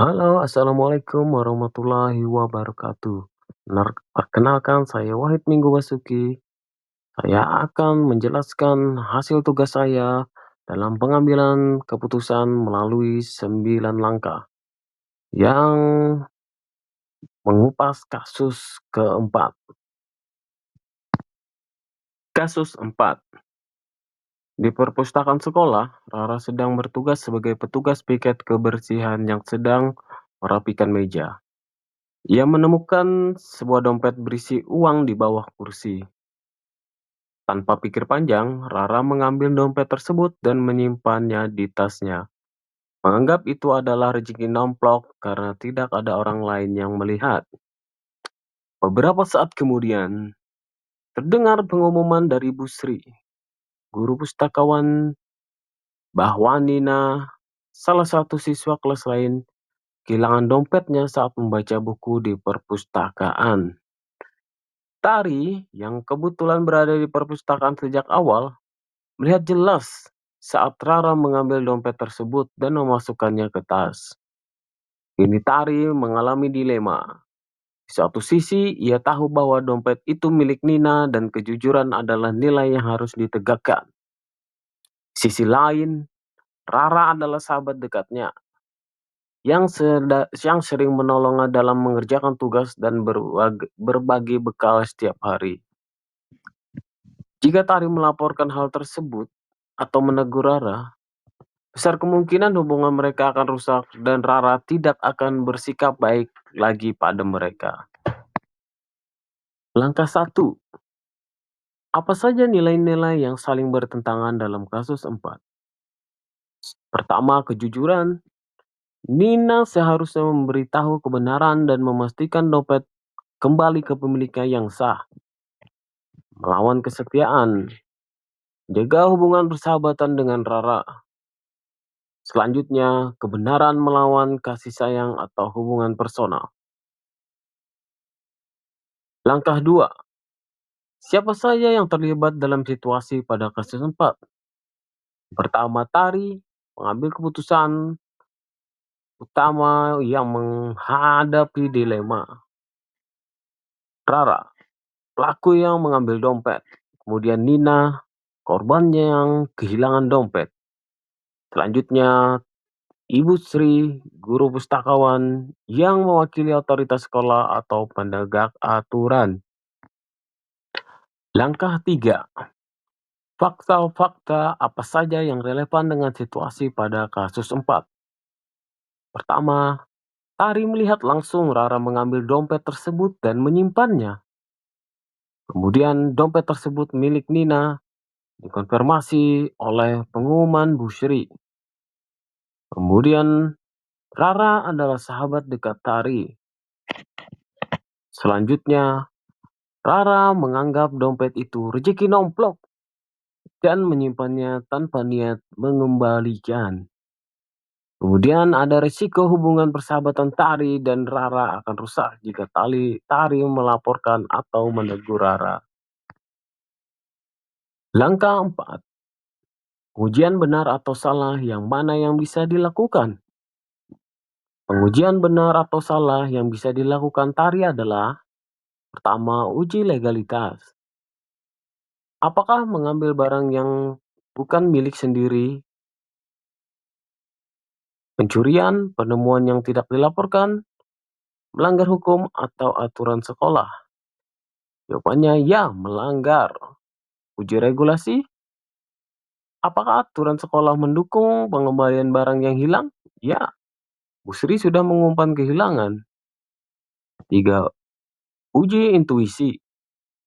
Halo, assalamualaikum warahmatullahi wabarakatuh. Perkenalkan, saya Wahid Minggu Basuki. Saya akan menjelaskan hasil tugas saya dalam pengambilan keputusan melalui 9 langkah yang mengupas kasus keempat. Kasus 4. Di perpustakaan sekolah, Rara sedang bertugas sebagai petugas piket kebersihan yang sedang merapikan meja. Ia menemukan sebuah dompet berisi uang di bawah kursi. Tanpa pikir panjang, Rara mengambil dompet tersebut dan menyimpannya di tasnya. Menganggap itu adalah rezeki nomplok karena tidak ada orang lain yang melihat. Beberapa saat kemudian, terdengar pengumuman dari Bu Sri, guru pustakawan, bahwa Nina, salah satu siswa kelas lain, kehilangan dompetnya saat membaca buku di perpustakaan. Tari, yang kebetulan berada di perpustakaan sejak awal, melihat jelas saat Rara mengambil dompet tersebut dan memasukkannya ke tas. Kini Tari mengalami dilema. Di satu sisi, ia tahu bahwa dompet itu milik Nina dan kejujuran adalah nilai yang harus ditegakkan. Di sisi lain, Rara adalah sahabat dekatnya yang sering menolongnya dalam mengerjakan tugas dan berbagi bekal setiap hari. Jika Tari melaporkan hal tersebut atau menegur Rara, besar kemungkinan hubungan mereka akan rusak dan Rara tidak akan bersikap baik lagi pada mereka. Langkah 1. Apa saja nilai-nilai yang saling bertentangan dalam kasus 4? Pertama, kejujuran. Nina seharusnya memberitahu kebenaran dan memastikan dompet kembali ke pemiliknya yang sah. Melawan kesetiaan. Jaga hubungan persahabatan dengan Rara. Selanjutnya, kebenaran melawan kasih sayang atau hubungan personal. Langkah 2. Siapa saja yang terlibat dalam situasi pada kasus 4? Pertama, Tari, mengambil keputusan utama yang menghadapi dilema. Rara, pelaku yang mengambil dompet. Kemudian Nina, korbannya yang kehilangan dompet. Selanjutnya, Ibu Sri, guru pustakawan yang mewakili otoritas sekolah atau penegak aturan. Langkah 3. Fakta-fakta apa saja yang relevan dengan situasi pada kasus 4? Pertama, Tari melihat langsung Rara mengambil dompet tersebut dan menyimpannya. Kemudian dompet tersebut milik Nina dikonfirmasi oleh pengumuman Bu Sri. Kemudian Rara adalah sahabat dekat Tari. Selanjutnya, Rara menganggap dompet itu rezeki nomplok dan menyimpannya tanpa niat mengembalikan. Kemudian ada risiko hubungan persahabatan Tari dan Rara akan rusak jika Tari melaporkan atau menegur Rara. Langkah 4. Ujian benar atau salah yang mana yang bisa dilakukan? Pengujian benar atau salah yang bisa dilakukan Tari adalah: pertama, uji legalitas. Apakah mengambil barang yang bukan milik sendiri, pencurian, penemuan yang tidak dilaporkan, melanggar hukum atau aturan sekolah? Jawabannya ya, melanggar. Uji regulasi. Apakah aturan sekolah mendukung pengembalian barang yang hilang? Ya, Bu Sri sudah mengumpan kehilangan. 3. Uji intuisi.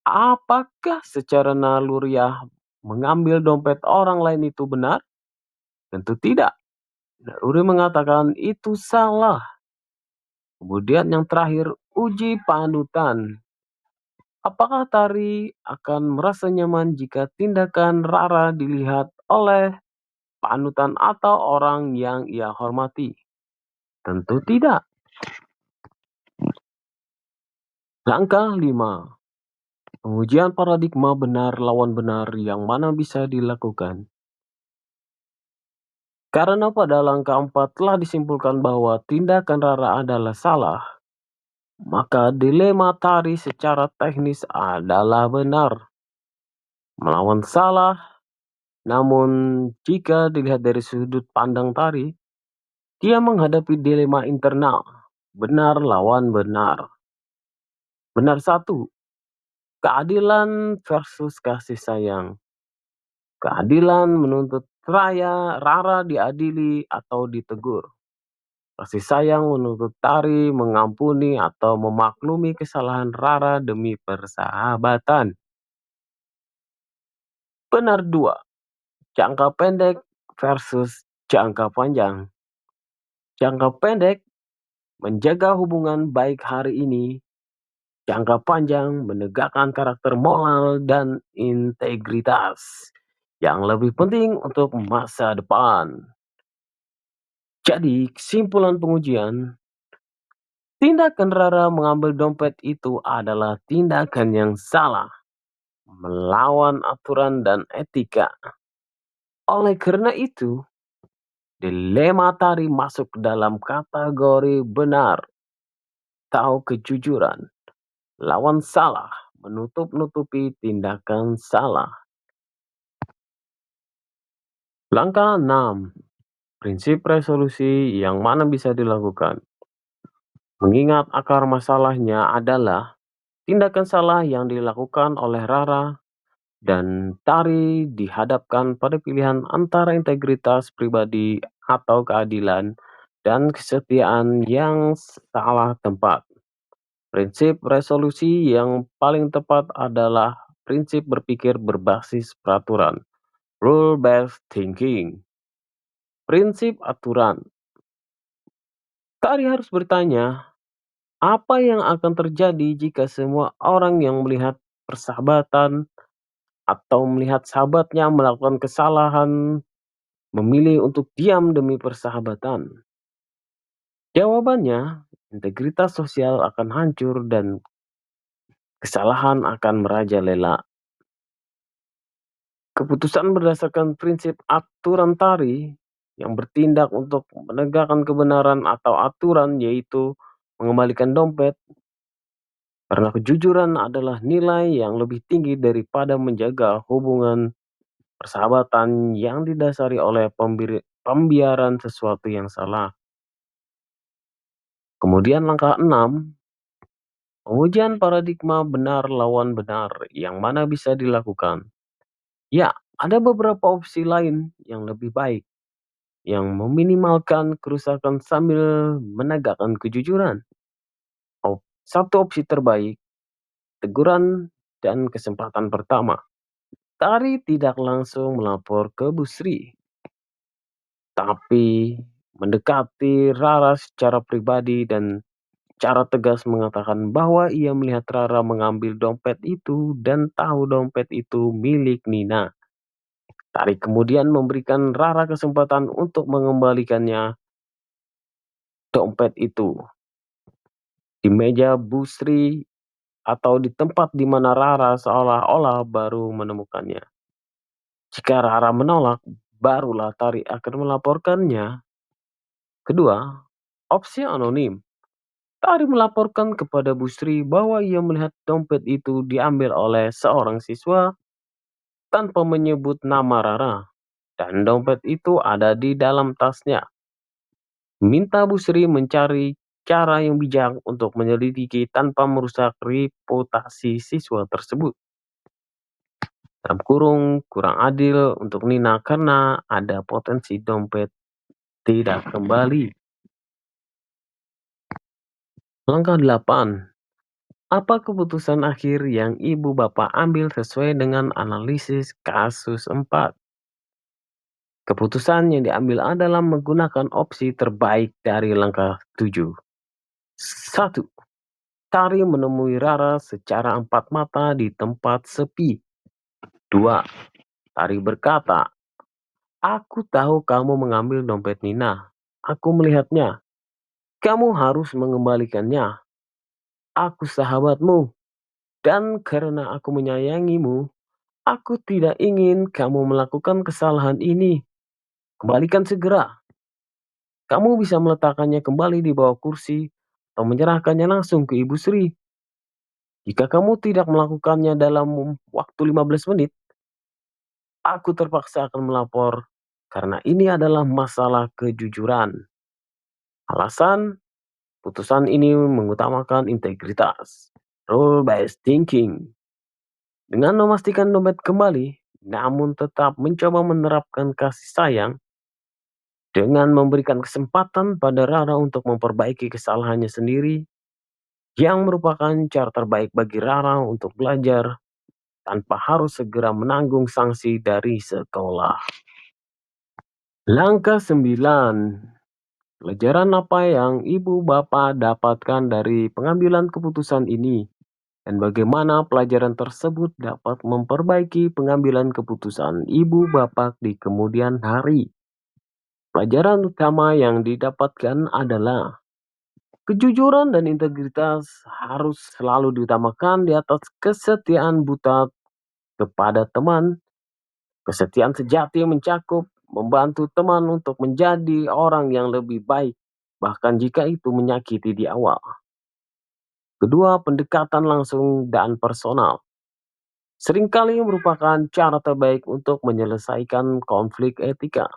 Apakah secara naluriah mengambil dompet orang lain itu benar? Tentu tidak. Naluri mengatakan itu salah. Kemudian yang terakhir, uji panutan. Apakah Tari akan merasa nyaman jika tindakan Rara dilihat oleh panutan atau orang yang ia hormati? Tentu tidak. Langkah 5. Pengujian paradigma benar lawan benar yang mana bisa dilakukan. Karena pada langkah 4 telah disimpulkan bahwa tindakan Rara adalah salah, maka dilema Tari secara teknis adalah benar melawan salah. Namun, jika dilihat dari sudut pandang Tari, dia menghadapi dilema internal, benar lawan benar. Benar satu, keadilan versus kasih sayang. Keadilan menuntut Rara diadili atau ditegur. Kasih sayang menuntut Tari mengampuni atau memaklumi kesalahan Rara demi persahabatan. Benar dua, jangka pendek versus jangka panjang. Jangka pendek menjaga hubungan baik hari ini, jangka panjang menegakkan karakter moral dan integritas yang lebih penting untuk masa depan. Jadi, kesimpulan pengujian, tindakan Rara mengambil dompet itu adalah tindakan yang salah, melawan aturan dan etika. Oleh karena itu, dilema Tari masuk dalam kategori benar, tahu kejujuran, lawan salah, menutup-nutupi tindakan salah. Langkah 6. Prinsip resolusi yang mana bisa dilakukan. Mengingat akar masalahnya adalah tindakan salah yang dilakukan oleh Rara dan Tari dihadapkan pada pilihan antara integritas pribadi atau keadilan dan kesetiaan yang salah tempat. Prinsip resolusi yang paling tepat adalah prinsip berpikir berbasis peraturan, rule-based thinking. Prinsip aturan. Tari harus bertanya, apa yang akan terjadi jika semua orang yang melihat persahabatan atau melihat sahabatnya melakukan kesalahan memilih untuk diam demi persahabatan? Jawabannya, integritas sosial akan hancur dan kesalahan akan merajalela. Keputusan berdasarkan prinsip aturan Tari yang bertindak untuk menegakkan kebenaran atau aturan yaitu mengembalikan dompet karena kejujuran adalah nilai yang lebih tinggi daripada menjaga hubungan persahabatan yang didasari oleh pembiaran sesuatu yang salah. Kemudian langkah 6, pengujian paradigma benar lawan benar yang mana bisa dilakukan. Ya, ada beberapa opsi lain yang lebih baik, yang meminimalkan kerusakan sambil menegakkan kejujuran. Satu opsi terbaik, teguran dan kesempatan pertama. Tari tidak langsung melapor ke Bu Sri, tapi mendekati Rara secara pribadi dan cara tegas mengatakan bahwa ia melihat Rara mengambil dompet itu dan tahu dompet itu milik Nina. Tari kemudian memberikan Rara kesempatan untuk mengembalikannya dompet itu di meja Bu Sri atau di tempat di mana Rara seolah-olah baru menemukannya. Jika Rara menolak, barulah Tari akan melaporkannya. Kedua, opsi anonim. Tari melaporkan kepada Bu Sri bahwa ia melihat dompet itu diambil oleh seorang siswa tanpa menyebut nama Rara, dan dompet itu ada di dalam tasnya. Minta Bu Sri mencari cara yang bijak untuk menyelidiki tanpa merusak reputasi siswa tersebut. Dalam kurung, kurang adil untuk Nina karena ada potensi dompet tidak kembali. Langkah 8. Apa keputusan akhir yang ibu bapak ambil sesuai dengan analisis kasus 4? Keputusan yang diambil adalah menggunakan opsi terbaik dari langkah 7. 1. Tari menemui Rara secara empat mata di tempat sepi. 2. Tari berkata, aku tahu kamu mengambil dompet Nina. Aku melihatnya. Kamu harus mengembalikannya. Aku sahabatmu. Dan karena aku menyayangimu, aku tidak ingin kamu melakukan kesalahan ini. Kembalikan segera. Kamu bisa meletakkannya kembali di bawah kursi atau menyerahkannya langsung ke Ibu Sri. Jika kamu tidak melakukannya dalam waktu 15 menit, aku terpaksa akan melapor karena ini adalah masalah kejujuran. Alasan, putusan ini mengutamakan integritas, rule-based thinking. Dengan memastikan dompet kembali, namun tetap mencoba menerapkan kasih sayang dengan memberikan kesempatan pada Rara untuk memperbaiki kesalahannya sendiri, yang merupakan cara terbaik bagi Rara untuk belajar tanpa harus segera menanggung sanksi dari sekolah. Langkah 9. Pelajaran apa yang ibu bapak dapatkan dari pengambilan keputusan ini? Dan bagaimana pelajaran tersebut dapat memperbaiki pengambilan keputusan ibu bapak di kemudian hari? Pelajaran utama yang didapatkan adalah kejujuran dan integritas harus selalu diutamakan di atas kesetiaan buta kepada teman. Kesetiaan sejati mencakup membantu teman untuk menjadi orang yang lebih baik, bahkan jika itu menyakiti di awal. Kedua, pendekatan langsung dan personal seringkali merupakan cara terbaik untuk menyelesaikan konflik etika.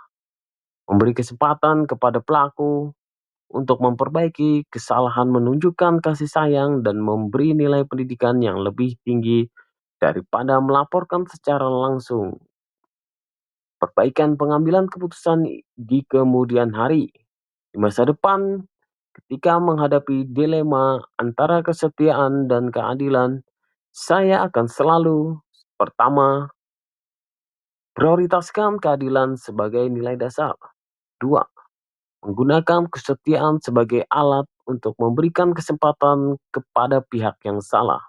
Memberi kesempatan kepada pelaku untuk memperbaiki kesalahan menunjukkan kasih sayang dan memberi nilai pendidikan yang lebih tinggi daripada melaporkan secara langsung. Perbaikan pengambilan keputusan di kemudian hari. Di masa depan, ketika menghadapi dilema antara kesetiaan dan keadilan, saya akan selalu pertama, prioritaskan keadilan sebagai nilai dasar. Dua, menggunakan kesetiaan sebagai alat untuk memberikan kesempatan kepada pihak yang salah,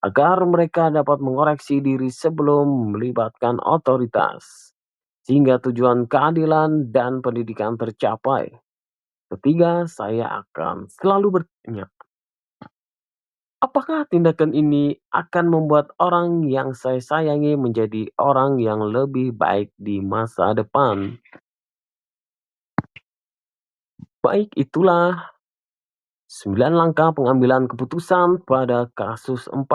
agar mereka dapat mengoreksi diri sebelum melibatkan otoritas, sehingga tujuan keadilan dan pendidikan tercapai. Ketiga, saya akan selalu bertanya, apakah tindakan ini akan membuat orang yang saya sayangi menjadi orang yang lebih baik di masa depan? Baik, itulah 9 langkah pengambilan keputusan pada kasus 4.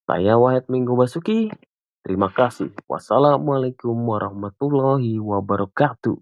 Saya Wahid Minggu Basuki. Terima kasih. Wassalamualaikum warahmatullahi wabarakatuh.